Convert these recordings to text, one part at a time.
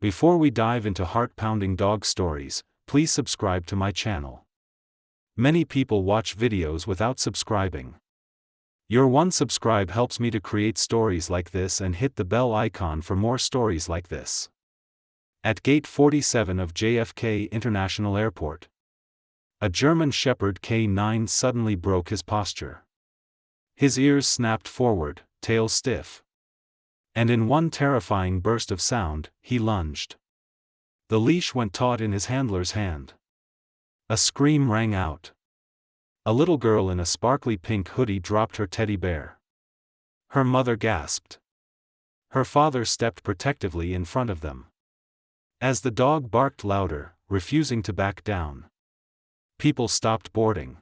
Before we dive into heart-pounding dog stories, please subscribe to my channel. Many people watch videos without subscribing. Your one subscribe helps me to create stories like this, and hit the bell icon for more stories like this. At Gate 47 of JFK International Airport, a German Shepherd K9 suddenly broke his posture. His ears snapped forward, tail stiff. And in one terrifying burst of sound, he lunged. The leash went taut in his handler's hand. A scream rang out. A little girl in a sparkly pink hoodie dropped her teddy bear. Her mother gasped. Her father stepped protectively in front of them. As the dog barked louder, refusing to back down, people stopped boarding.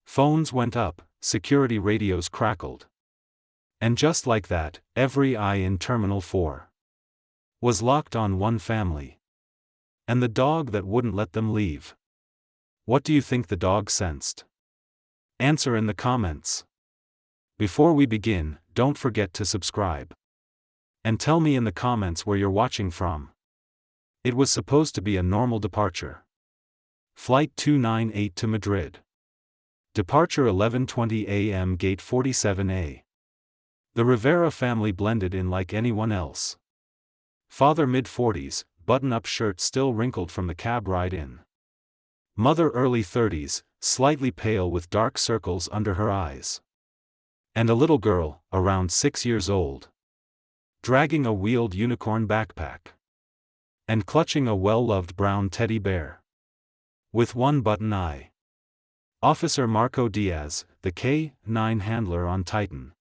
Phones went up, security radios crackled. And just like that, every eye in Terminal 4 was locked on one family. And the dog that wouldn't let them leave. What do you think the dog sensed? Answer in the comments. Before we begin, don't forget to subscribe. And tell me in the comments where you're watching from. It was supposed to be a normal departure. Flight 298 to Madrid. Departure 11:20 a.m. Gate 47A. The Rivera family blended in like anyone else. Father mid-40s, button-up shirt still wrinkled from the cab ride in. Mother early 30s, slightly pale with dark circles under her eyes. And a little girl, around 6 years old, dragging a wheeled unicorn backpack. And clutching a well-loved brown teddy bear. With one button eye. Officer Marco Diaz, the K9 handler on Titan,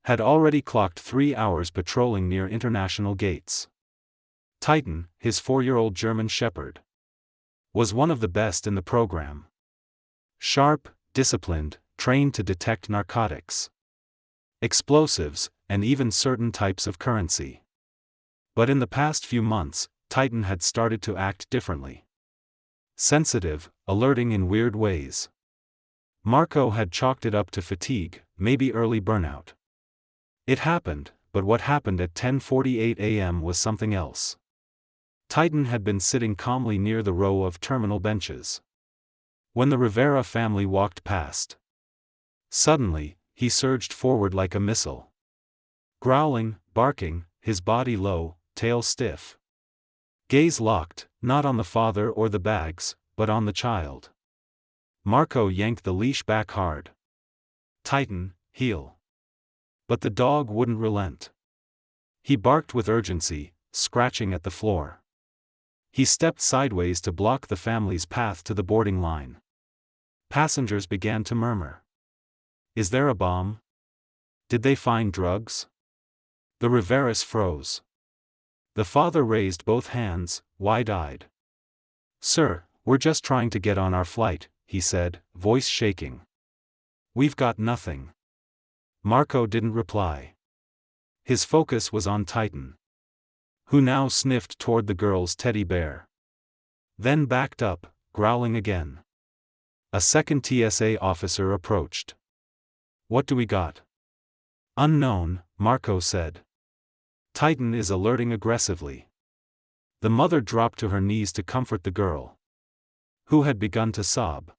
had already clocked 3 hours patrolling near international gates. Titan, his 4-year-old German Shepherd, was one of the best in the program. Sharp, disciplined, trained to detect narcotics, explosives, and even certain types of currency. But in the past few months, Titan had started to act differently. Sensitive, alerting in weird ways. Marco had chalked it up to fatigue, maybe early burnout. It happened, but what happened at 10:48 a.m. was something else. Titan had been sitting calmly near the row of terminal benches when the Rivera family walked past. Suddenly, he surged forward like a missile. Growling, barking, his body low, tail stiff. Gaze locked, not on the father or the bags, but on the child. Marco yanked the leash back hard. Titan, heel. But the dog wouldn't relent. He barked with urgency, scratching at the floor. He stepped sideways to block the family's path to the boarding line. Passengers began to murmur. Is there a bomb? Did they find drugs? The Riveras froze. The father raised both hands, wide-eyed. Sir, we're just trying to get on our flight, he said, voice shaking. We've got nothing. Marco didn't reply. His focus was on Titan, who now sniffed toward the girl's teddy bear. Then backed up, growling again. A second TSA officer approached. What do we got? Unknown, Marco said. Titan is alerting aggressively. The mother dropped to her knees to comfort the girl, who had begun to sob.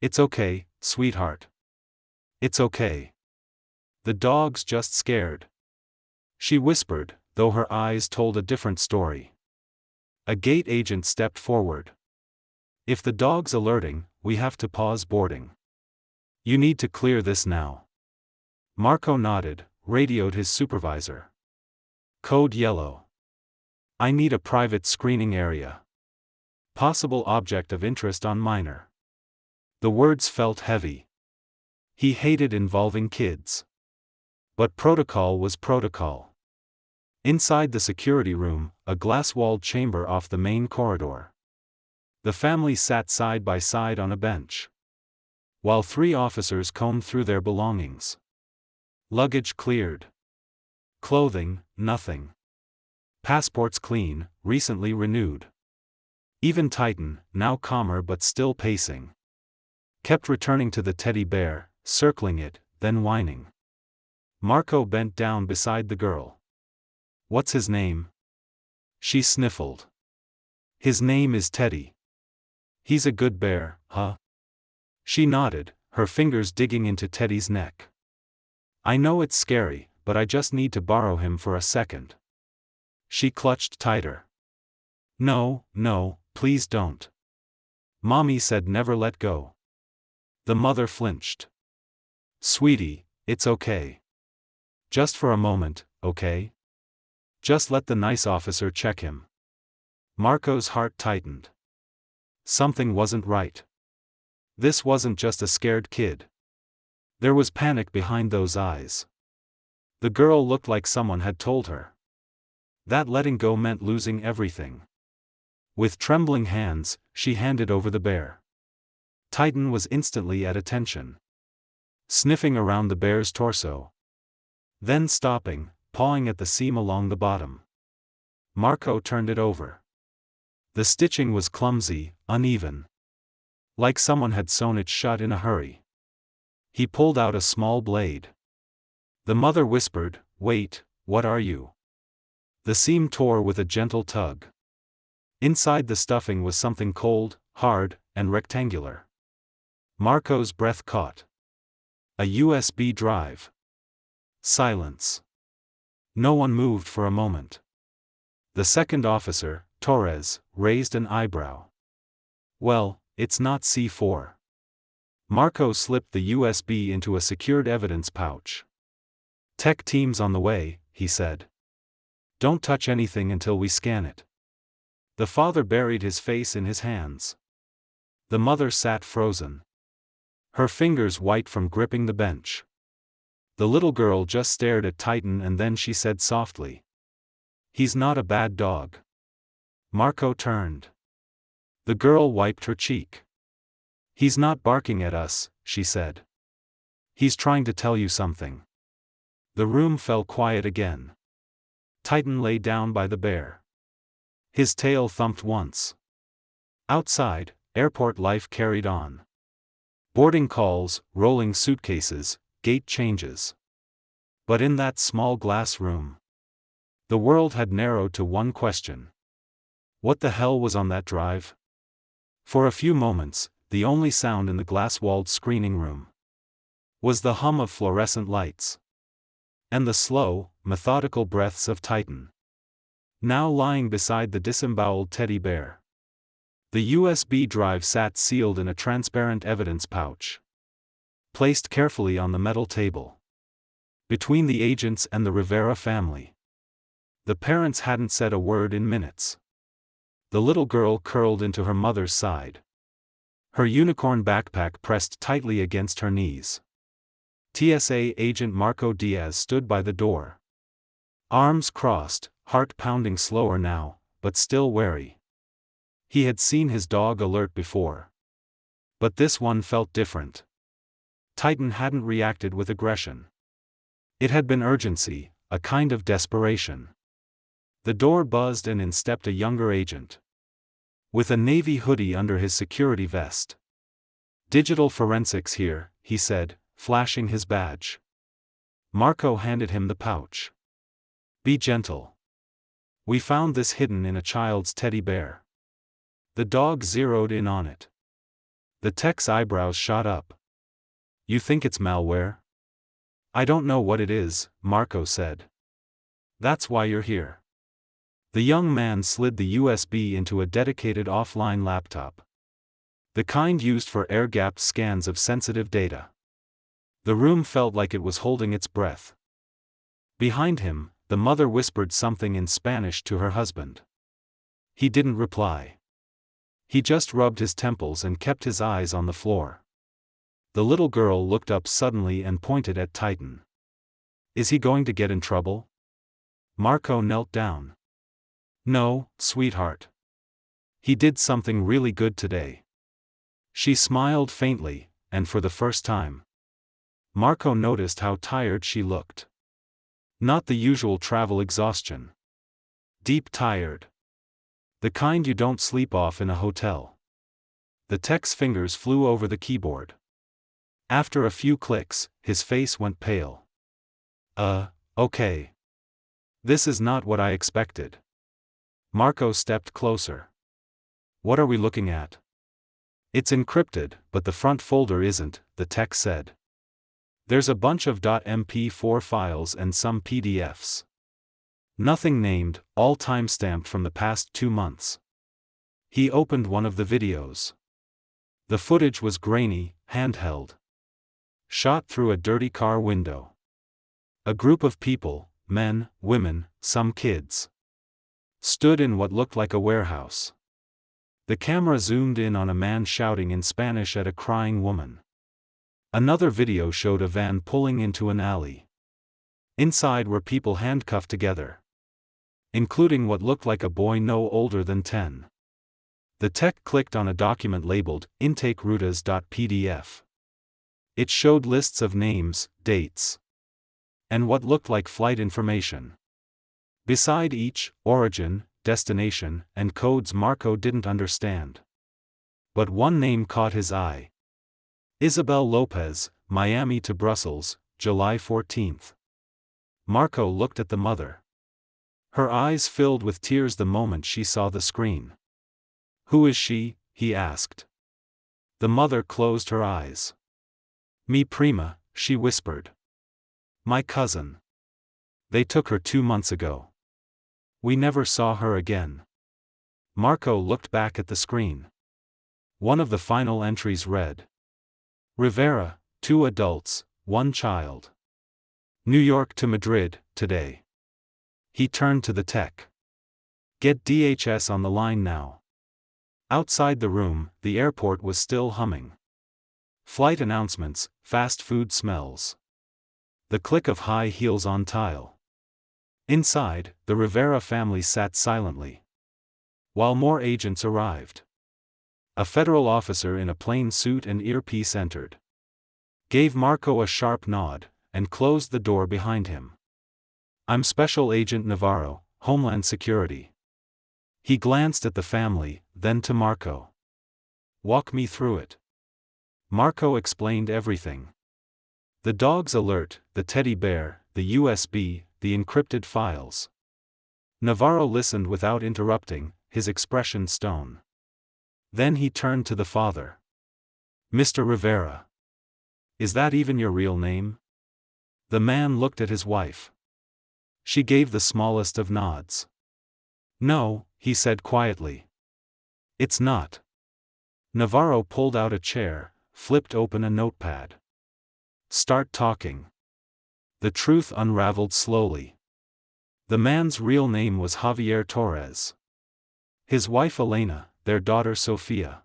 It's okay, sweetheart. It's okay. The dog's just scared, she whispered, though her eyes told a different story. A gate agent stepped forward. If the dog's alerting, we have to pause boarding. You need to clear this now. Marco nodded, radioed his supervisor. Code yellow. I need a private screening area. Possible object of interest on minor. The words felt heavy. He hated involving kids. But protocol was protocol. Inside the security room, a glass-walled chamber off the main corridor. The family sat side by side on a bench, while 3 officers combed through their belongings. Luggage cleared. Clothing, nothing. Passports clean, recently renewed. Even Titan, now calmer but still pacing, kept returning to the teddy bear, circling it, then whining. Marco bent down beside the girl. What's his name? She sniffled. His name is Teddy. He's a good bear, huh? She nodded, her fingers digging into Teddy's neck. I know it's scary, but I just need to borrow him for a second. She clutched tighter. No, no, please don't. Mommy said never let go. The mother flinched. Sweetie, it's okay. Just for a moment, okay? Just let the nice officer check him. Marco's heart tightened. Something wasn't right. This wasn't just a scared kid. There was panic behind those eyes. The girl looked like someone had told her that letting go meant losing everything. With trembling hands, she handed over the bear. Titan was instantly at attention, sniffing around the bear's torso. Then stopping, pawing at the seam along the bottom. Marco turned it over. The stitching was clumsy, uneven. Like someone had sewn it shut in a hurry. He pulled out a small blade. The mother whispered, "Wait, what are you?" The seam tore with a gentle tug. Inside the stuffing was something cold, hard, and rectangular. Marco's breath caught. A USB drive. Silence. No one moved for a moment. The second officer, Torres, raised an eyebrow. Well, it's not C4. Marco slipped the USB into a secured evidence pouch. Tech team's on the way, he said. Don't touch anything until we scan it. The father buried his face in his hands. The mother sat frozen, her fingers white from gripping the bench. The little girl just stared at Titan and then she said softly, "He's not a bad dog." Marco turned. The girl wiped her cheek. "He's not barking at us," she said. "He's trying to tell you something." The room fell quiet again. Titan lay down by the bear. His tail thumped once. Outside, airport life carried on. Boarding calls, rolling suitcases, gate changes. But in that small glass room, the world had narrowed to one question. What the hell was on that drive? For a few moments, the only sound in the glass-walled screening room was the hum of fluorescent lights and the slow, methodical breaths of Titan, now lying beside the disemboweled teddy bear. The USB drive sat sealed in a transparent evidence pouch, placed carefully on the metal table between the agents and the Rivera family. The parents hadn't said a word in minutes. The little girl curled into her mother's side, her unicorn backpack pressed tightly against her knees. TSA agent Marco Diaz stood by the door, arms crossed, heart pounding slower now, but still wary. He had seen his dog alert before, but this one felt different. Titan hadn't reacted with aggression. It had been urgency, a kind of desperation. The door buzzed and in stepped a younger agent, with a navy hoodie under his security vest. "Digital forensics here," he said, flashing his badge. Marco handed him the pouch. "Be gentle. We found this hidden in a child's teddy bear." The dog zeroed in on it. The tech's eyebrows shot up. "You think it's malware?" "I don't know what it is," Marco said. "That's why you're here." The young man slid the USB into a dedicated offline laptop, the kind used for air-gapped scans of sensitive data. The room felt like it was holding its breath. Behind him, the mother whispered something in Spanish to her husband. He didn't reply. He just rubbed his temples and kept his eyes on the floor. The little girl looked up suddenly and pointed at Titan. "Is he going to get in trouble?" Marco knelt down. "No, sweetheart. He did something really good today." She smiled faintly, and for the first time, Marco noticed how tired she looked. Not the usual travel exhaustion. Deep tired. The kind you don't sleep off in a hotel. The tech's fingers flew over the keyboard. After a few clicks, his face went pale. Okay. This is not what I expected." Marco stepped closer. What are we looking at? It's encrypted, but the front folder isn't, the tech said. There's a bunch of .mp4 files and some PDFs. Nothing named, all timestamped from the past 2 months. He opened one of the videos. The footage was grainy, handheld. Shot through a dirty car window. A group of people, men, women, some kids, stood in what looked like a warehouse. The camera zoomed in on a man shouting in Spanish at a crying woman. Another video showed a van pulling into an alley. Inside were people handcuffed together, including what looked like a boy no older than 10. The tech clicked on a document labeled intakerutas.pdf. It showed lists of names, dates, and what looked like flight information. Beside each, origin, destination, and codes Marco didn't understand. But one name caught his eye. Isabel Lopez, Miami to Brussels, July 14. Marco looked at the mother. Her eyes filled with tears the moment she saw the screen. Who is she? He asked. The mother closed her eyes. Mi prima, she whispered. My cousin. They took her 2 months ago. We never saw her again. Marco looked back at the screen. One of the final entries read: Rivera, 2 adults, 1 child. New York to Madrid, today. He turned to the tech. Get DHS on the line now. Outside the room, the airport was still humming. Flight announcements, fast food smells. The click of high heels on tile. Inside, the Rivera family sat silently, while more agents arrived. A federal officer in a plain suit and earpiece entered, gave Marco a sharp nod, and closed the door behind him. I'm Special Agent Navarro, Homeland Security. He glanced at the family, then to Marco. Walk me through it. Marco explained everything. The dog's alert, the teddy bear, the USB, the encrypted files. Navarro listened without interrupting, his expression stone. Then he turned to the father. Mr. Rivera. Is that even your real name? The man looked at his wife. She gave the smallest of nods. No, he said quietly. It's not. Navarro pulled out a chair, flipped open a notepad. Start talking. The truth unraveled slowly. The man's real name was Javier Torres. His wife Elena, their daughter Sofia.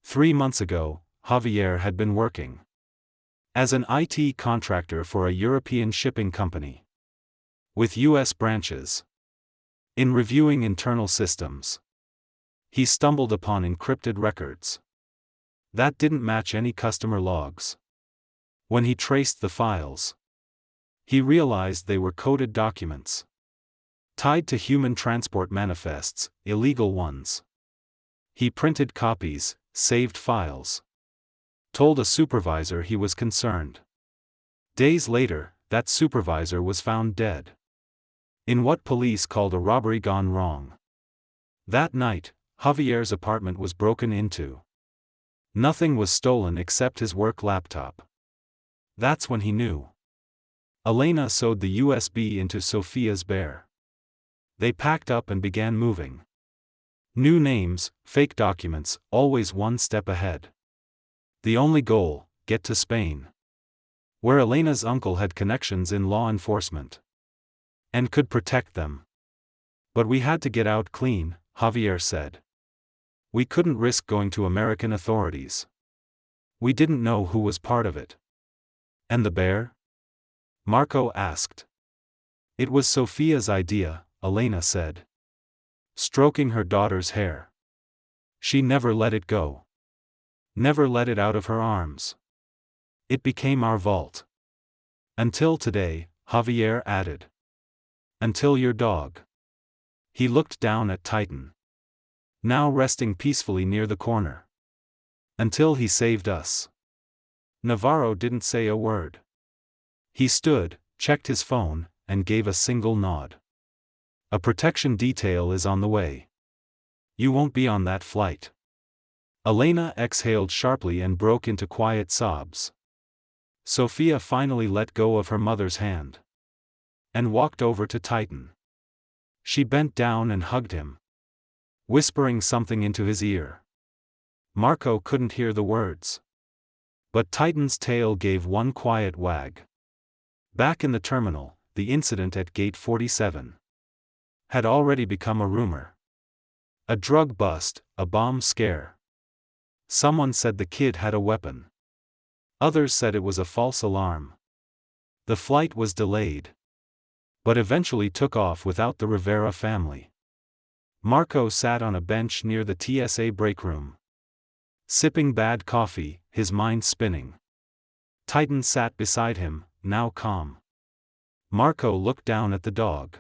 3 months ago, Javier had been working as an IT contractor for a European shipping company with US branches. In reviewing internal systems, he stumbled upon encrypted records that didn't match any customer logs. When he traced the files, he realized they were coded documents, tied to human transport manifests, illegal ones. He printed copies, saved files, told a supervisor he was concerned. Days later, that supervisor was found dead in what police called a robbery gone wrong. That night, Javier's apartment was broken into. Nothing was stolen except his work laptop. That's when he knew. Elena sewed the USB into Sofia's bear. They packed up and began moving. New names, fake documents, always one step ahead. The only goal, get to Spain, where Elena's uncle had connections in law enforcement and could protect them. But we had to get out clean, Javier said. We couldn't risk going to American authorities. We didn't know who was part of it. And the bear? Marco asked. It was Sofia's idea, Elena said, stroking her daughter's hair. She never let it go. Never let it out of her arms. It became our vault. Until today, Javier added. Until your dog. He looked down at Titan, now resting peacefully near the corner. Until he saved us. Navarro didn't say a word. He stood, checked his phone, and gave a single nod. A protection detail is on the way. You won't be on that flight. Elena exhaled sharply and broke into quiet sobs. Sophia finally let go of her mother's hand and walked over to Titan. She bent down and hugged him, whispering something into his ear. Marco couldn't hear the words, but Titan's tail gave one quiet wag. Back in the terminal, the incident at Gate 47 had already become a rumor. A drug bust, a bomb scare. Someone said the kid had a weapon. Others said it was a false alarm. The flight was delayed, but eventually took off without the Rivera family. Marco sat on a bench near the TSA break room, sipping bad coffee, his mind spinning. Titan sat beside him, now calm. Marco looked down at the dog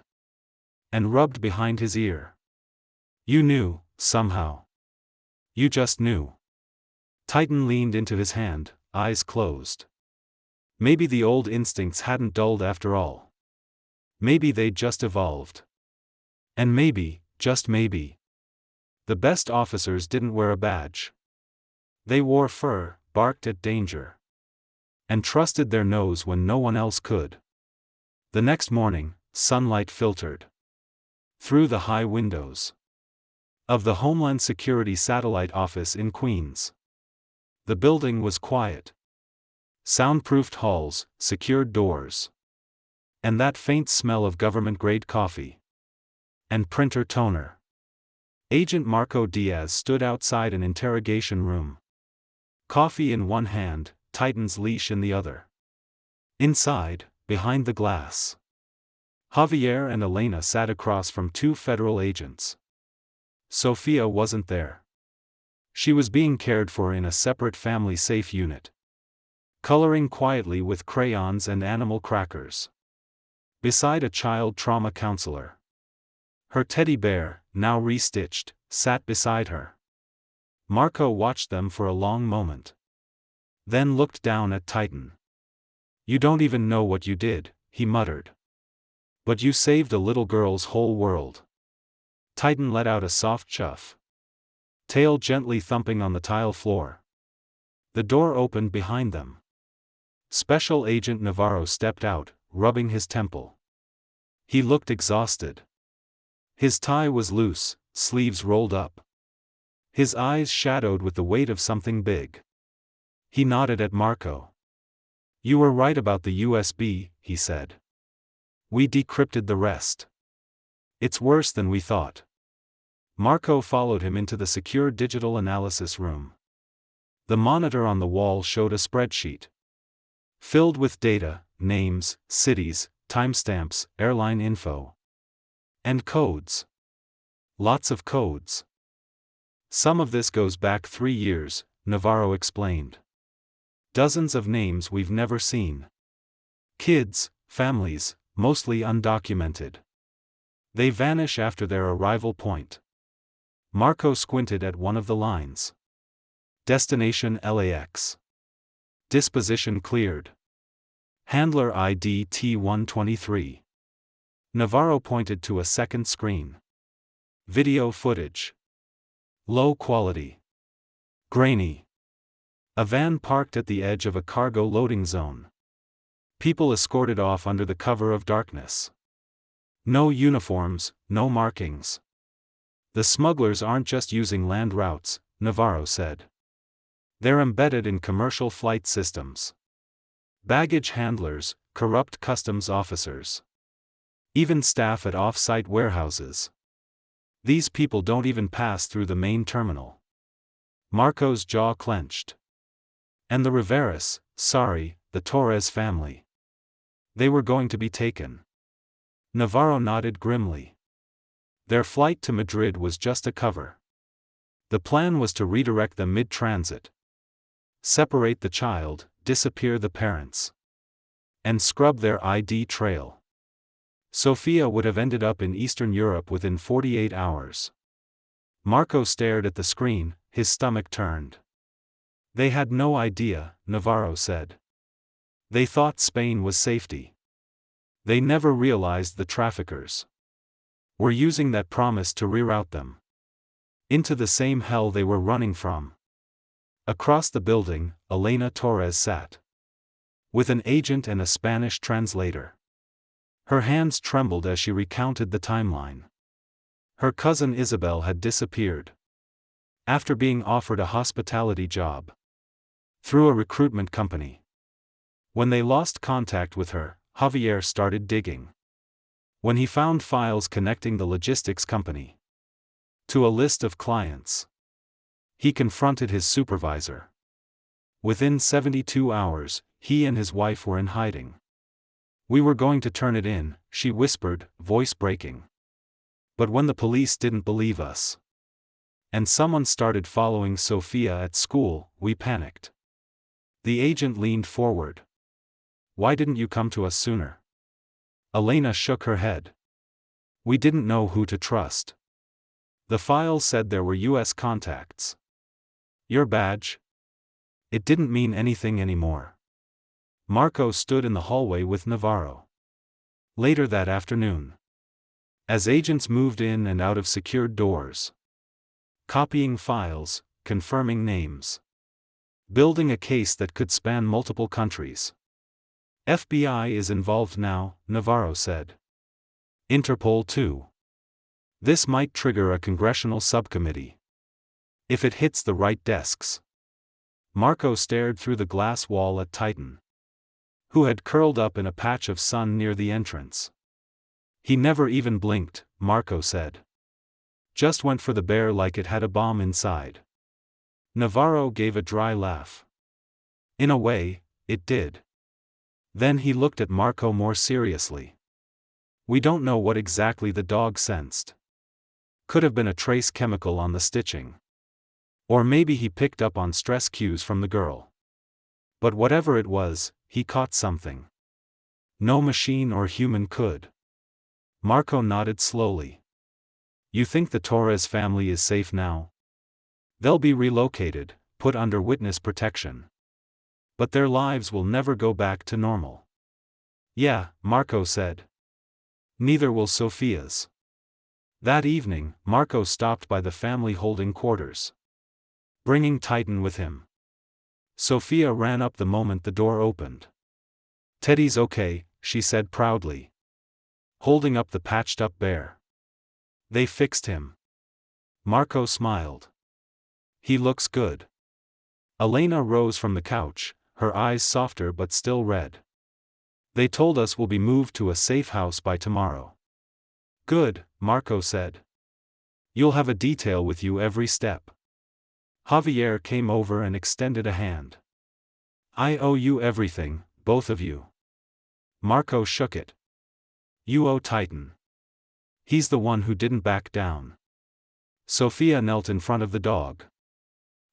and rubbed behind his ear. You knew, somehow. You just knew. Titan leaned into his hand, eyes closed. Maybe the old instincts hadn't dulled after all. Maybe they'd just evolved. And maybe, just maybe, the best officers didn't wear a badge. They wore fur, barked at danger, and trusted their nose when no one else could. The next morning, sunlight filtered through the high windows of the Homeland Security Satellite Office in Queens. The building was quiet. Soundproofed halls, secured doors, and that faint smell of government-grade coffee and printer toner. Agent Marco Diaz stood outside an interrogation room, coffee in one hand, Titan's leash in the other. Inside, behind the glass, Javier and Elena sat across from two federal agents. Sophia wasn't there. She was being cared for in a separate family-safe unit, coloring quietly with crayons and animal crackers, beside a child trauma counselor. Her teddy bear, now restitched, sat beside her. Marco watched them for a long moment, then looked down at Titan. You don't even know what you did, he muttered. But you saved a little girl's whole world. Titan let out a soft chuff, tail gently thumping on the tile floor. The door opened behind them. Special Agent Navarro stepped out, rubbing his temple. He looked exhausted. His tie was loose, sleeves rolled up. His eyes shadowed with the weight of something big. He nodded at Marco. You were right about the USB, he said. We decrypted the rest. It's worse than we thought. Marco followed him into the secure digital analysis room. The monitor on the wall showed a spreadsheet filled with data, names, cities, timestamps, airline info, and codes. Lots of codes. Some of this goes back 3 years, Navarro explained. Dozens of names we've never seen. Kids, families, mostly undocumented. They vanish after their arrival point. Marco squinted at one of the lines. Destination LAX. Disposition cleared. Handler ID T123. Navarro pointed to a second screen. Video footage. Low quality. Grainy. A van parked at the edge of a cargo loading zone. People escorted off under the cover of darkness. No uniforms, no markings. The smugglers aren't just using land routes, Navarro said. They're embedded in commercial flight systems. Baggage handlers, corrupt customs officers. Even staff at off-site warehouses. These people don't even pass through the main terminal. Marco's jaw clenched. And the Riveras, the Torres family. They were going to be taken. Navarro nodded grimly. Their flight to Madrid was just a cover. The plan was to redirect them mid-transit. Separate the child, disappear the parents, and scrub their ID trail. Sophia would have ended up in Eastern Europe within 48 hours. Marco stared at the screen, his stomach turned. They had no idea, Navarro said. They thought Spain was safety. They never realized the traffickers were using that promise to reroute them into the same hell they were running from. Across the building, Elena Torres sat with an agent and a Spanish translator. Her hands trembled as she recounted the timeline. Her cousin Isabel had disappeared after being offered a hospitality job through a recruitment company. When they lost contact with her, Javier started digging. When he found files connecting the logistics company to a list of clients, he confronted his supervisor. Within 72 hours, he and his wife were in hiding. "We were going to turn it in," she whispered, voice breaking. "But when the police didn't believe us, and someone started following Sofia at school, we panicked." The agent leaned forward. "Why didn't you come to us sooner?" Elena shook her head. "We didn't know who to trust. The files said there were US contacts. Your badge? It didn't mean anything anymore." Marco stood in the hallway with Navarro later that afternoon, as agents moved in and out of secured doors, copying files, confirming names, building a case that could span multiple countries. "FBI is involved now," Navarro said. "Interpol too. This might trigger a congressional subcommittee if it hits the right desks." Marco stared through the glass wall at Titan, who had curled up in a patch of sun near the entrance. "He never even blinked," Marco said. "Just went for the bear like it had a bomb inside." Navarro gave a dry laugh. "In a way, it did." Then he looked at Marco more seriously. "We don't know what exactly the dog sensed. Could have been a trace chemical on the stitching. Or maybe he picked up on stress cues from the girl. But whatever it was, he caught something no machine or human could." Marco nodded slowly. "You think the Torres family is safe now?" "They'll be relocated, put under witness protection. But their lives will never go back to normal." "Yeah," Marco said. "Neither will Sofia's." That evening, Marco stopped by the family holding quarters, bringing Titan with him. Sofia ran up the moment the door opened. "Teddy's okay," she said proudly, holding up the patched-up bear. "They fixed him." Marco smiled. "He looks good." Elena rose from the couch, her eyes softer but still red. "They told us we'll be moved to a safe house by tomorrow." "Good," Marco said. "You'll have a detail with you every step." Javier came over and extended a hand. "I owe you everything, both of you." Marco shook it. "You owe Titan. He's the one who didn't back down." Sofia knelt in front of the dog.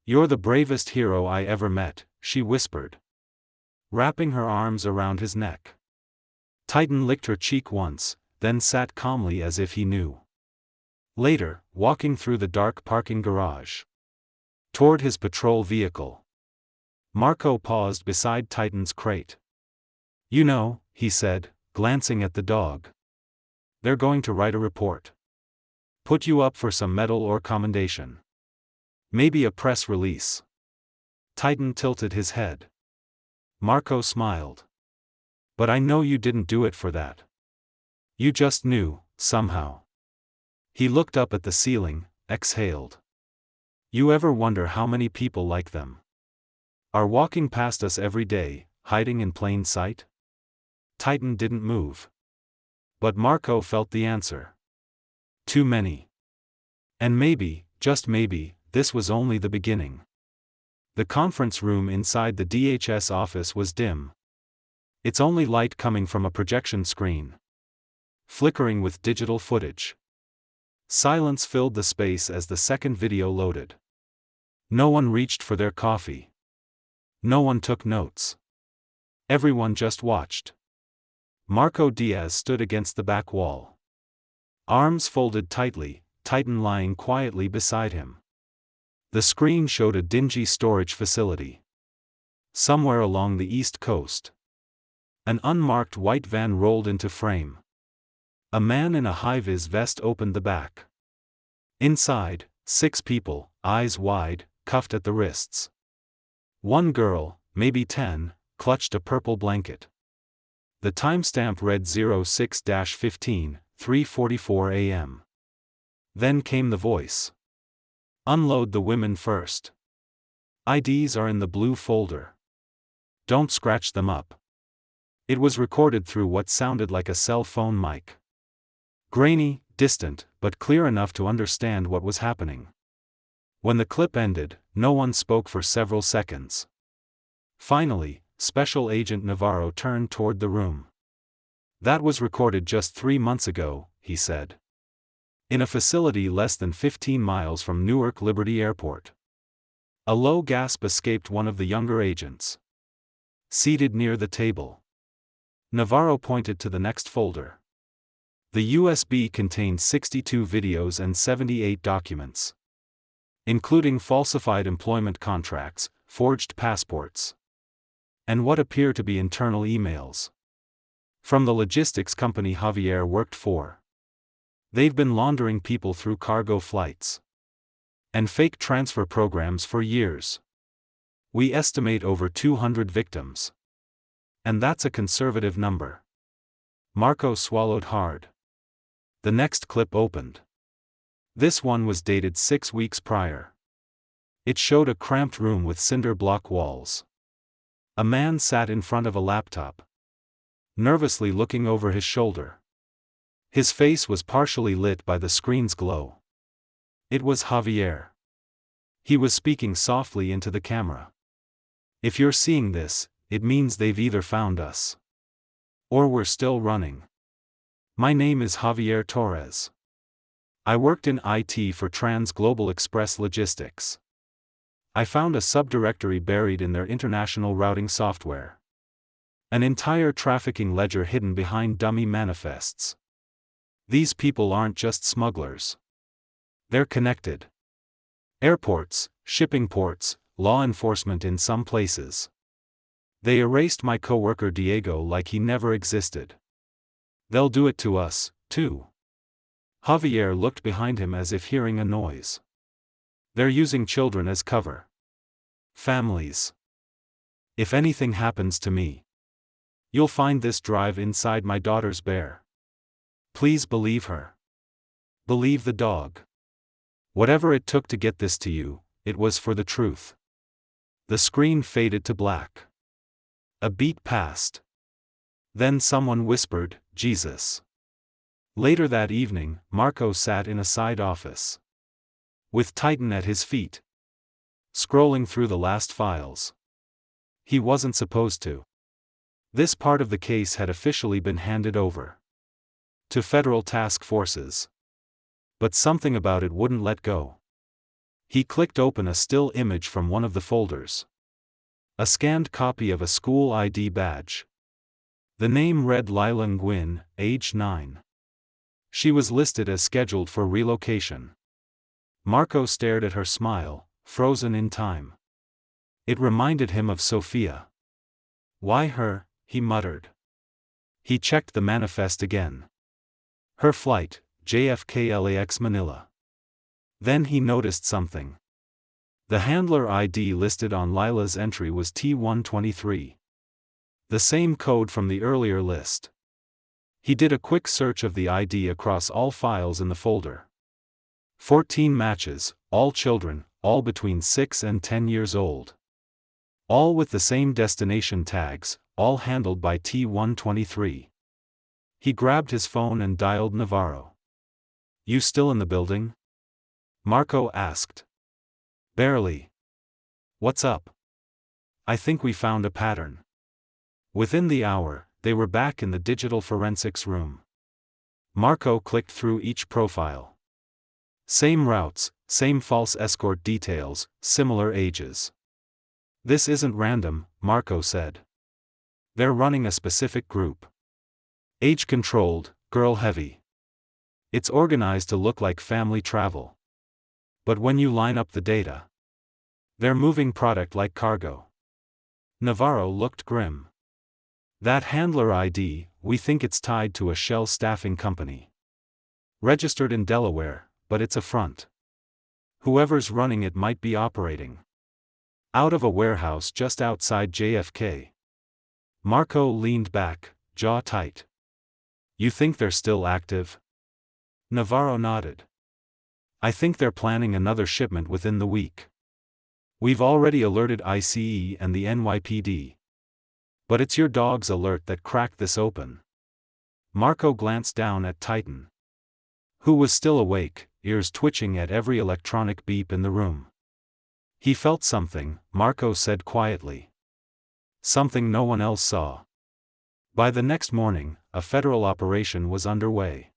"You're the bravest hero I ever met," she whispered, wrapping her arms around his neck. Titan licked her cheek once, then sat calmly as if he knew. Later, walking through the dark parking garage toward his patrol vehicle, Marco paused beside Titan's crate. "You know," he said, glancing at the dog, "they're going to write a report. Put you up for some medal or commendation. Maybe a press release." Titan tilted his head. Marco smiled. "But I know you didn't do it for that. You just knew, somehow." He looked up at the ceiling, exhaled. "You ever wonder how many people like them are walking past us every day, hiding in plain sight?" Titan didn't move. But Marco felt the answer. Too many. And maybe, just maybe, this was only the beginning. The conference room inside the DHS office was dim, its only light coming from a projection screen, flickering with digital footage. Silence filled the space as the second video loaded. No one reached for their coffee. No one took notes. Everyone just watched. Marco Diaz stood against the back wall, arms folded tightly, Titan lying quietly beside him. The screen showed a dingy storage facility somewhere along the East Coast. An unmarked white van rolled into frame. A man in a high-vis vest opened the back. Inside, 6 people, eyes wide, cuffed at the wrists. One girl, maybe 10, clutched a purple blanket. The timestamp read 06-15, 3:44 a.m. Then came the voice. Unload the women first. IDs are in the blue folder. Don't scratch them up. It was recorded through what sounded like a cell phone mic. Grainy, distant, but clear enough to understand what was happening. When the clip ended, no one spoke for several seconds. Finally, Special Agent Navarro turned toward the room. That was recorded just 3 months ago, he said. In a facility less than 15 miles from Newark Liberty Airport. A low gasp escaped one of the younger agents. Seated near the table. Navarro pointed to the next folder. The USB contained 62 videos and 78 documents. Including falsified employment contracts, forged passports, and what appear to be internal emails. From the logistics company Javier worked for. They've been laundering people through cargo flights and fake transfer programs for years. We estimate over 200 victims. And that's a conservative number. Marco swallowed hard. The next clip opened. This one was dated 6 weeks prior. It showed a cramped room with cinder block walls. A man sat in front of a laptop, nervously looking over his shoulder. His face was partially lit by the screen's glow. It was Javier. He was speaking softly into the camera. If you're seeing this, it means they've either found us, or we're still running. My name is Javier Torres. I worked in IT for Trans Global Express Logistics. I found a subdirectory buried in their international routing software. An entire trafficking ledger hidden behind dummy manifests. These people aren't just smugglers. They're connected. Airports, shipping ports, law enforcement in some places. They erased my coworker Diego like he never existed. They'll do it to us, too. Javier looked behind him as if hearing a noise. They're using children as cover. Families. If anything happens to me, you'll find this drive inside my daughter's bear. Please believe her. Believe the dog. Whatever it took to get this to you, it was for the truth. The screen faded to black. A beat passed. Then someone whispered, Jesus. Later that evening, Marco sat in a side office, with Titan at his feet, scrolling through the last files. He wasn't supposed to. This part of the case had officially been handed over to federal task forces. But something about it wouldn't let go. He clicked open a still image from one of the folders. A scanned copy of a school ID badge. The name read Lila Nguyen, age 9. She was listed as scheduled for relocation. Marco stared at her smile, frozen in time. It reminded him of Sophia. Why her? He muttered. He checked the manifest again. Her flight, JFK LAX Manila. Then he noticed something. The handler ID listed on Lila's entry was T123. The same code from the earlier list. He did a quick search of the ID across all files in the folder. 14 matches, all children, all between 6 and 10 years old. All with the same destination tags, all handled by T123. He grabbed his phone and dialed Navarro. You still in the building? Marco asked. Barely. What's up? I think we found a pattern. Within the hour, they were back in the digital forensics room. Marco clicked through each profile. Same routes, same false escort details, similar ages. This isn't random, Marco said. They're running a specific group. Age-controlled, girl-heavy. It's organized to look like family travel. But when you line up the data, they're moving product like cargo. Navarro looked grim. That handler ID, we think it's tied to a Shell staffing company. Registered in Delaware, but it's a front. Whoever's running it might be operating out of a warehouse just outside JFK. Marco leaned back, jaw tight. You think they're still active? Navarro nodded. I think they're planning another shipment within the week. We've already alerted ICE and the NYPD. But it's your dog's alert that cracked this open. Marco glanced down at Titan, who was still awake, ears twitching at every electronic beep in the room. He felt something, Marco said quietly. Something no one else saw. By the next morning, a federal operation was underway.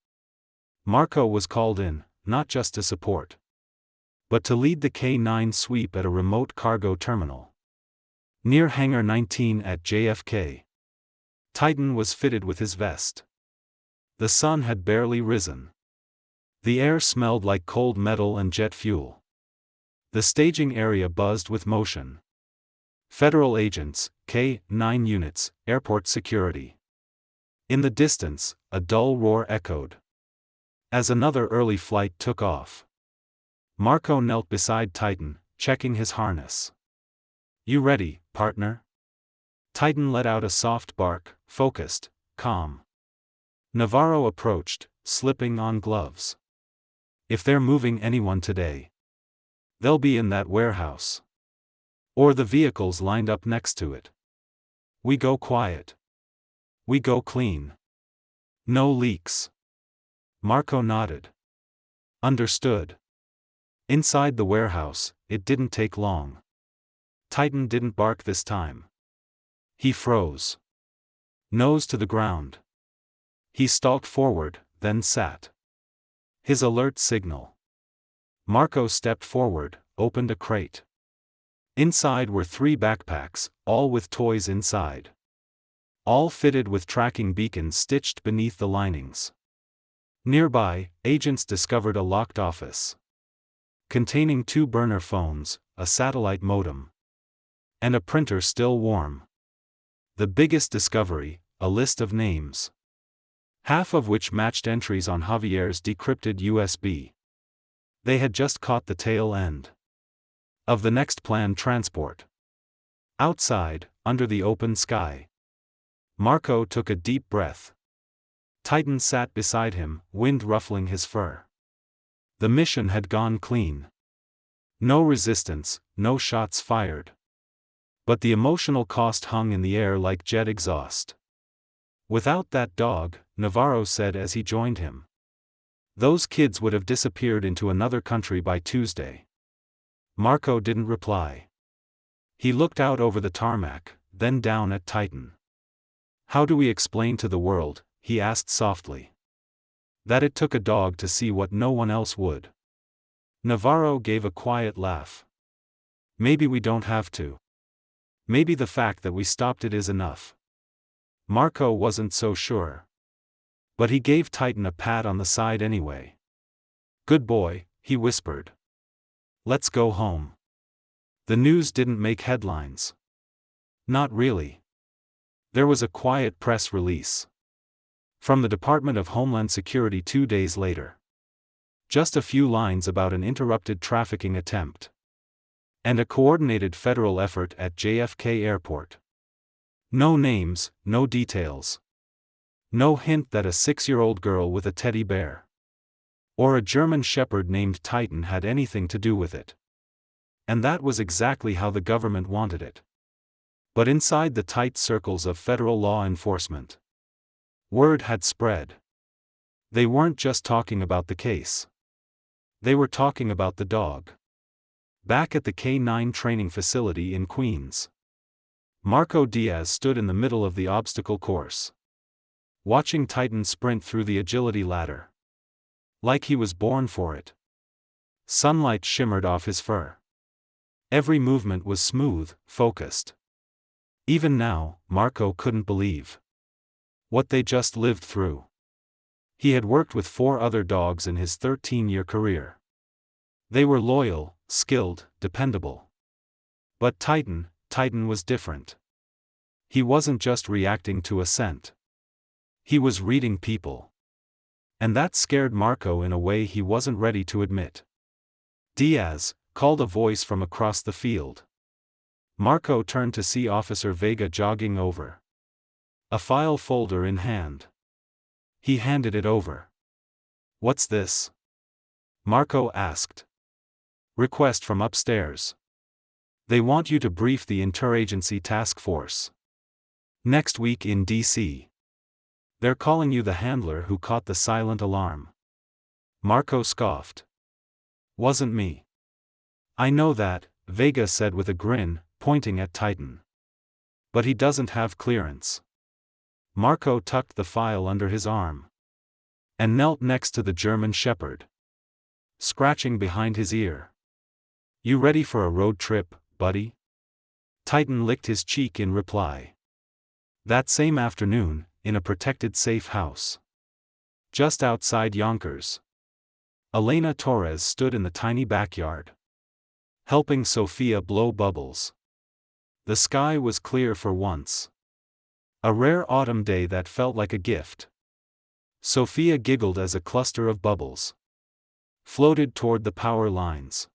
Marco was called in, not just to support, but to lead the K-9 sweep at a remote cargo terminal near Hangar 19 at JFK. Titan was fitted with his vest. The sun had barely risen. The air smelled like cold metal and jet fuel. The staging area buzzed with motion. Federal agents, K-9 units, airport security. In the distance, a dull roar echoed as another early flight took off. Marco knelt beside Titan, checking his harness. You ready, partner? Titan let out a soft bark, focused, calm. Navarro approached, slipping on gloves. If they're moving anyone today, they'll be in that warehouse. Or the vehicles lined up next to it. We go quiet. We go clean. No leaks. Marco nodded. Understood. Inside the warehouse, it didn't take long. Titan didn't bark this time. He froze. Nose to the ground. He stalked forward, then sat. His alert signal. Marco stepped forward, opened a crate. Inside were 3 backpacks, all with toys inside. All fitted with tracking beacons stitched beneath the linings. Nearby, agents discovered a locked office containing 2 burner phones, a satellite modem, and a printer still warm. The biggest discovery, a list of names, half of which matched entries on Javier's decrypted USB. They had just caught the tail end of the next planned transport. Outside, under the open sky, Marco took a deep breath. Titan sat beside him, wind ruffling his fur. The mission had gone clean. No resistance, no shots fired. But the emotional cost hung in the air like jet exhaust. Without that dog, Navarro said as he joined him, those kids would have disappeared into another country by Tuesday. Marco didn't reply. He looked out over the tarmac, then down at Titan. How do we explain to the world, he asked softly, that it took a dog to see what no one else would? Navarro gave a quiet laugh. Maybe we don't have to. Maybe the fact that we stopped it is enough. Marco wasn't so sure. But he gave Titan a pat on the side anyway. Good boy, he whispered. Let's go home. The news didn't make headlines. Not really. There was a quiet press release from the Department of Homeland Security 2 days later. Just a few lines about an interrupted trafficking attempt and a coordinated federal effort at JFK Airport. No names, no details. No hint that a 6-year-old girl with a teddy bear or a German shepherd named Titan had anything to do with it. And that was exactly how the government wanted it. But inside the tight circles of federal law enforcement, word had spread. They weren't just talking about the case. They were talking about the dog. Back at the K-9 training facility in Queens, Marco Diaz stood in the middle of the obstacle course, watching Titan sprint through the agility ladder like he was born for it. Sunlight shimmered off his fur. Every movement was smooth, focused. Even now, Marco couldn't believe what they just lived through. He had worked with 4 other dogs in his 13-year career. They were loyal, skilled, dependable. But Titan was different. He wasn't just reacting to a scent. He was reading people. And that scared Marco in a way he wasn't ready to admit. "Diaz," called a voice from across the field. Marco turned to see Officer Vega jogging over. A file folder in hand. He handed it over. "What's this?" Marco asked. "Request from upstairs. They want you to brief the interagency task force. Next week in D.C. They're calling you the handler who caught the silent alarm." Marco scoffed. "Wasn't me." "I know that," Vega said with a grin, pointing at Titan. "But he doesn't have clearance." Marco tucked the file under his arm. And knelt next to the German shepherd. Scratching behind his ear. "You ready for a road trip, buddy?" Titan licked his cheek in reply. That same afternoon, in a protected safe house. Just outside Yonkers. Elena Torres stood in the tiny backyard. Helping Sofia blow bubbles. The sky was clear for once. A rare autumn day that felt like a gift. Sofia giggled as a cluster of bubbles floated toward the power lines.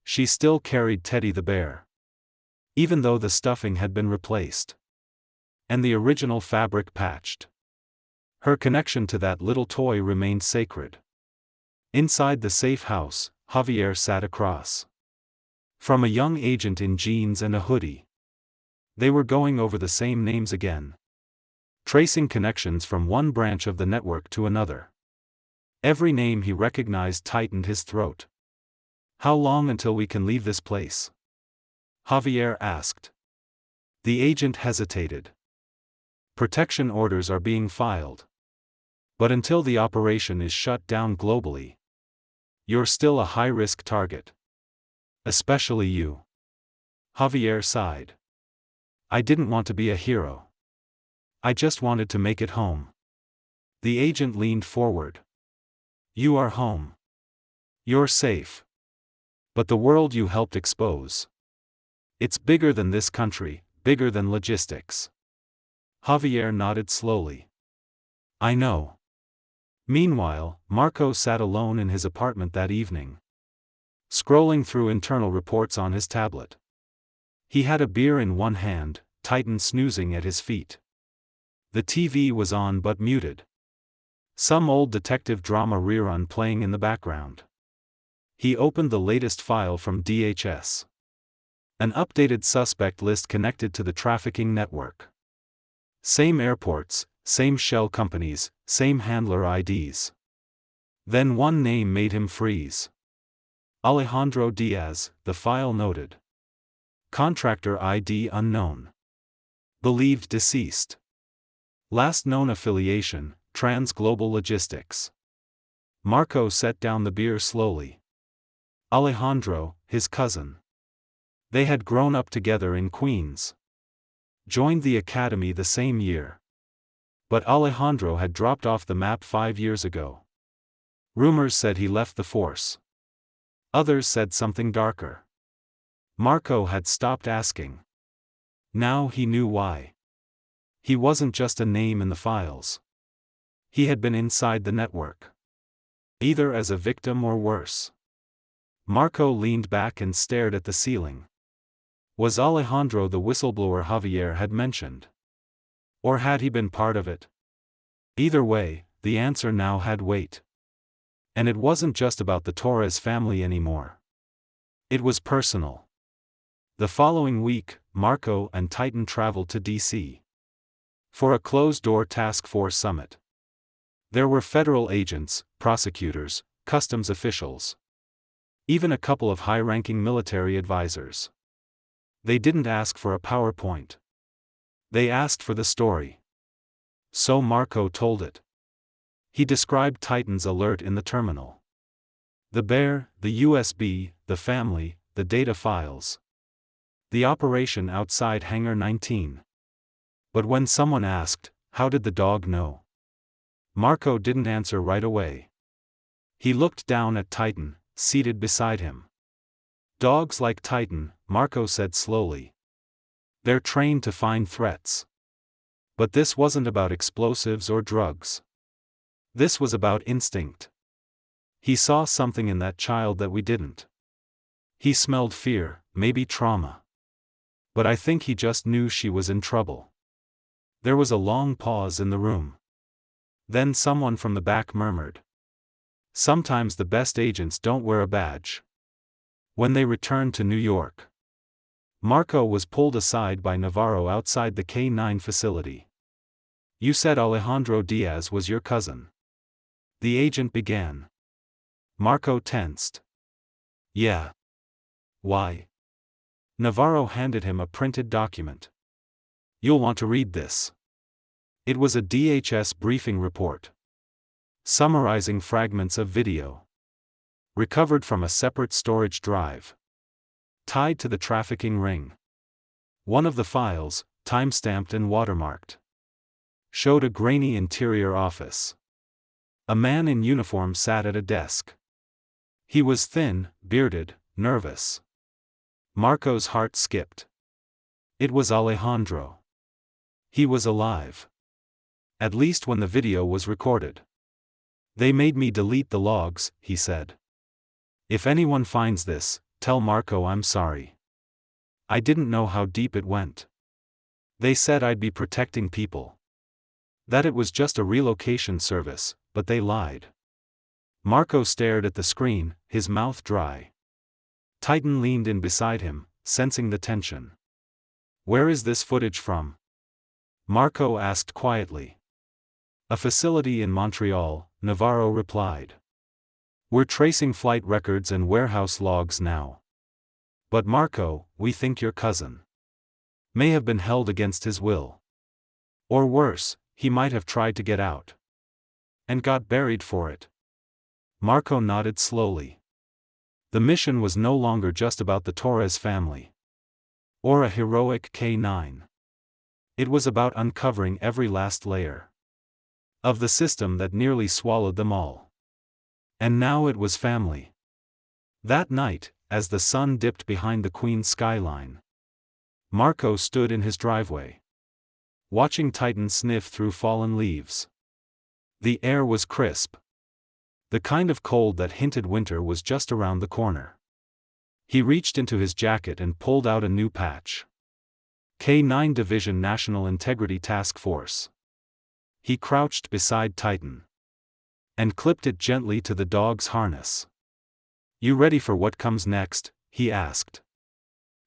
She still carried Teddy the bear. Even though the stuffing had been replaced. And the original fabric patched. Her connection to that little toy remained sacred. Inside the safe house, Javier sat across from a young agent in jeans and a hoodie. They were going over the same names again. Tracing connections from one branch of the network to another. Every name he recognized tightened his throat. "How long until we can leave this place?" Javier asked. The agent hesitated. "Protection orders are being filed. But until the operation is shut down globally, you're still a high-risk target. Especially you." Javier sighed. "I didn't want to be a hero. I just wanted to make it home." The agent leaned forward. "You are home. You're safe. But the world you helped expose. It's bigger than this country, bigger than logistics." Javier nodded slowly. "I know." Meanwhile, Marco sat alone in his apartment that evening. Scrolling through internal reports on his tablet. He had a beer in one hand, Titan snoozing at his feet. The TV was on but muted. Some old detective drama rerun playing in the background. He opened the latest file from DHS. An updated suspect list connected to the trafficking network. Same airports, same shell companies, same handler IDs. Then one name made him freeze. Alejandro Diaz, the file noted. Contractor ID unknown. Believed deceased. Last known affiliation, Trans Global Logistics. Marco set down the beer slowly. Alejandro, his cousin. They had grown up together in Queens. Joined the academy the same year. But Alejandro had dropped off the map 5 years ago. Rumors said he left the force. Others said something darker. Marco had stopped asking. Now he knew why. He wasn't just a name in the files. He had been inside the network. Either as a victim or worse. Marco leaned back and stared at the ceiling. Was Alejandro the whistleblower Javier had mentioned? Or had he been part of it? Either way, the answer now had weight. And it wasn't just about the Torres family anymore. It was personal. The following week, Marco and Titan traveled to D.C. for a closed-door task force summit. There were federal agents, prosecutors, customs officials. Even a couple of high-ranking military advisors. They didn't ask for a PowerPoint. They asked for the story. So Marco told it. He described Titan's alert in the terminal. The bear, the USB, the family, the data files. The operation outside Hangar 19. But when someone asked, how did the dog know? Marco didn't answer right away. He looked down at Titan, seated beside him. Dogs like Titan, Marco said slowly. They're trained to find threats. But this wasn't about explosives or drugs. This was about instinct. He saw something in that child that we didn't. He smelled fear, maybe trauma. But I think he just knew she was in trouble. There was a long pause in the room. Then someone from the back murmured, "Sometimes the best agents don't wear a badge." When they returned to New York, Marco was pulled aside by Navarro outside the K9 facility. "You said Alejandro Diaz was your cousin." The agent began. Marco tensed. "Yeah." "Why?" Navarro handed him a printed document. "You'll want to read this." It was a DHS briefing report, summarizing fragments of video recovered from a separate storage drive tied to the trafficking ring. One of the files, time-stamped and watermarked, showed a grainy interior office. A man in uniform sat at a desk. He was thin, bearded, nervous. Marco's heart skipped. It was Alejandro. He was alive. At least when the video was recorded. "They made me delete the logs," he said. "If anyone finds this, tell Marco I'm sorry. I didn't know how deep it went. They said I'd be protecting people. That it was just a relocation service, but they lied." Marco stared at the screen, his mouth dry. Titan leaned in beside him, sensing the tension. "Where is this footage from?" Marco asked quietly. "A facility in Montreal," Navarro replied. "We're tracing flight records and warehouse logs now. But Marco, we think your cousin may have been held against his will. Or worse, he might have tried to get out. And got buried for it." Marco nodded slowly. The mission was no longer just about the Torres family. Or a heroic K9. It was about uncovering every last layer of the system that nearly swallowed them all. And now it was family. That night, as the sun dipped behind the Queen's skyline, Marco stood in his driveway, watching Titan sniff through fallen leaves. The air was crisp. The kind of cold that hinted winter was just around the corner. He reached into his jacket and pulled out a new patch. K9 Division National Integrity Task Force. He crouched beside Titan and clipped it gently to the dog's harness. "You ready for what comes next?" he asked.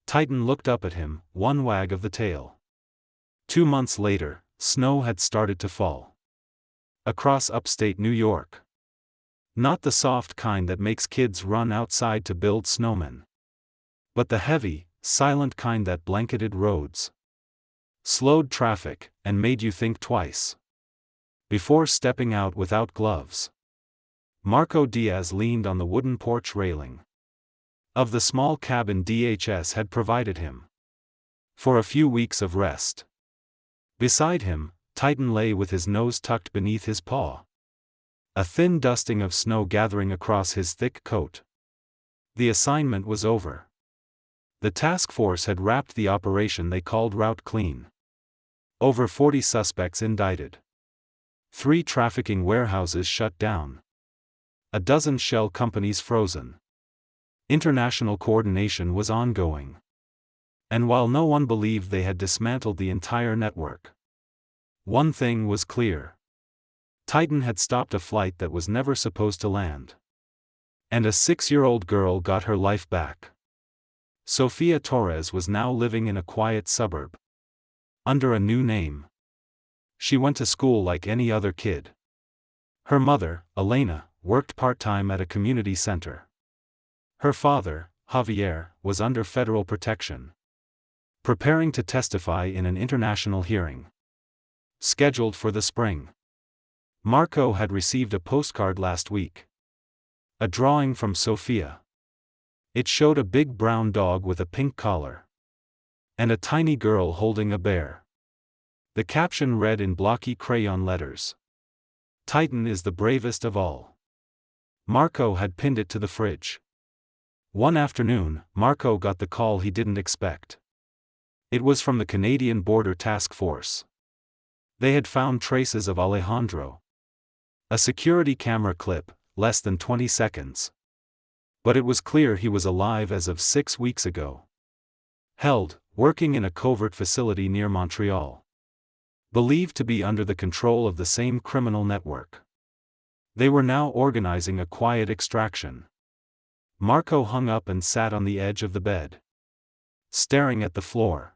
Titan looked up at him, one wag of the tail. 2 months later, snow had started to fall across upstate New York. Not the soft kind that makes kids run outside to build snowmen, but the heavy, silent kind that blanketed roads, slowed traffic, and made you think twice before stepping out without gloves. Marco Diaz leaned on the wooden porch railing of the small cabin DHS had provided him for a few weeks of rest. Beside him, Titan lay with his nose tucked beneath his paw, a thin dusting of snow gathering across his thick coat. The assignment was over. The task force had wrapped the operation they called Route Clean. Over 40 suspects indicted. 3 trafficking warehouses shut down. A dozen shell companies frozen. International coordination was ongoing. And while no one believed they had dismantled the entire network, one thing was clear. Titan had stopped a flight that was never supposed to land. And a 6-year-old girl got her life back. Sofia Torres was now living in a quiet suburb, under a new name. She went to school like any other kid. Her mother, Elena, worked part-time at a community center. Her father, Javier, was under federal protection, preparing to testify in an international hearing scheduled for the spring. Marco had received a postcard last week. A drawing from Sofia. It showed a big brown dog with a pink collar and a tiny girl holding a bear. The caption read in blocky crayon letters, "Titan is the bravest of all." Marco had pinned it to the fridge. One afternoon, Marco got the call he didn't expect. It was from the Canadian Border Task Force. They had found traces of Alejandro. A security camera clip, less than 20 seconds. But it was clear he was alive as of 6 weeks ago. Held, working in a covert facility near Montreal. Believed to be under the control of the same criminal network. They were now organizing a quiet extraction. Marco hung up and sat on the edge of the bed, staring at the floor.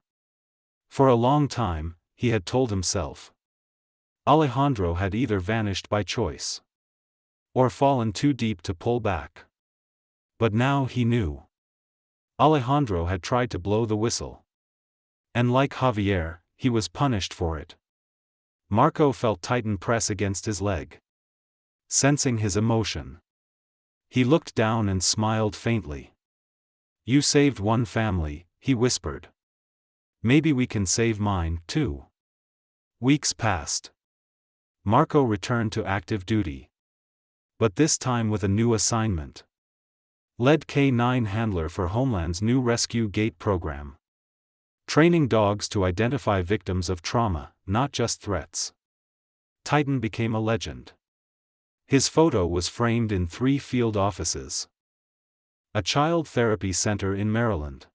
For a long time, he had told himself, Alejandro had either vanished by choice, or fallen too deep to pull back. But now he knew. Alejandro had tried to blow the whistle. And like Javier, he was punished for it. Marco felt Titan press against his leg, sensing his emotion. He looked down and smiled faintly. You saved one family, he whispered. Maybe we can save mine, too. Weeks passed. Marco returned to active duty. But this time with a new assignment. Lead K9 handler for Homeland's new Rescue Gate program. Training dogs to identify victims of trauma, not just threats. Titan became a legend. His photo was framed in 3 field offices. A child therapy center in Maryland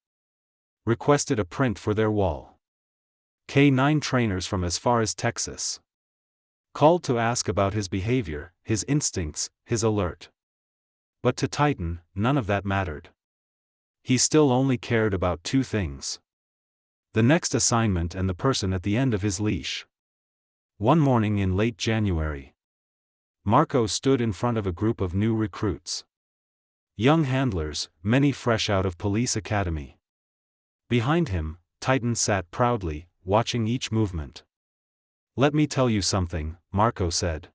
requested a print for their wall. K9 trainers from as far as Texas called to ask about his behavior, his instincts, his alert. But to Titan, none of that mattered. He still only cared about 2 things: the next assignment and the person at the end of his leash. One morning in late January, Marco stood in front of a group of new recruits. Young handlers, many fresh out of police academy. Behind him, Titan sat proudly, watching each movement. Let me tell you something, Marco said.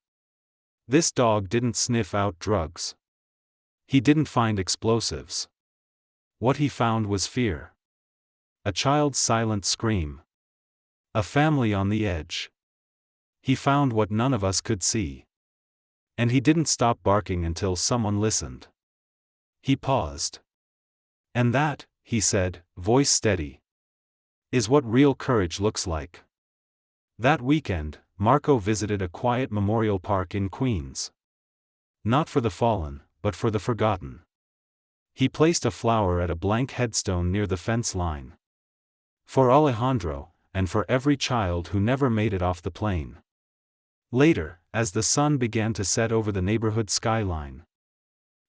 This dog didn't sniff out drugs. He didn't find explosives. What he found was fear. A child's silent scream. A family on the edge. He found what none of us could see. And he didn't stop barking until someone listened. He paused. And that, he said, voice steady, is what real courage looks like. That weekend, Marco visited a quiet memorial park in Queens. Not for the fallen, but for the forgotten. He placed a flower at a blank headstone near the fence line. For Alejandro, and for every child who never made it off the plane. Later, as the sun began to set over the neighborhood skyline,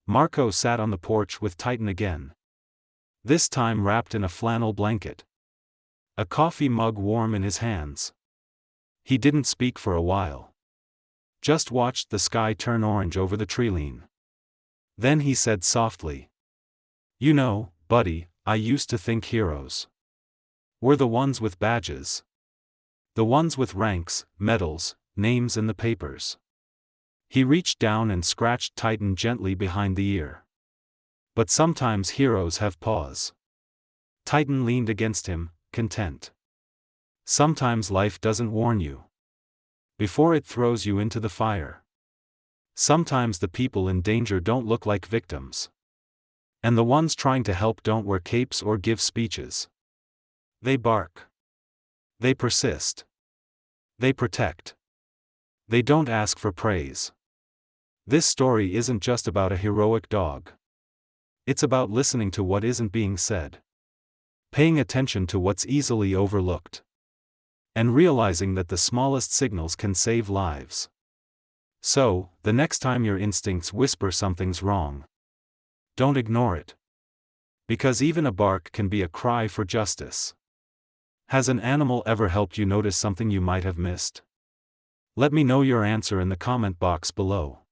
Marco sat on the porch with Titan again. This time wrapped in a flannel blanket. A coffee mug warm in his hands. He didn't speak for a while. Just watched the sky turn orange over the treeline. Then he said softly, You know, buddy, I used to think heroes were the ones with badges. The ones with ranks, medals, names in the papers. He reached down and scratched Titan gently behind the ear. But sometimes heroes have paws. Titan leaned against him, content. Sometimes life doesn't warn you before it throws you into the fire. Sometimes the people in danger don't look like victims. And the ones trying to help don't wear capes or give speeches. They bark. They persist. They protect. They don't ask for praise. This story isn't just about a heroic dog. It's about listening to what isn't being said. Paying attention to what's easily overlooked. And realizing that the smallest signals can save lives. So, the next time your instincts whisper something's wrong, don't ignore it. Because even a bark can be a cry for justice. Has an animal ever helped you notice something you might have missed? Let me know your answer in the comment box below.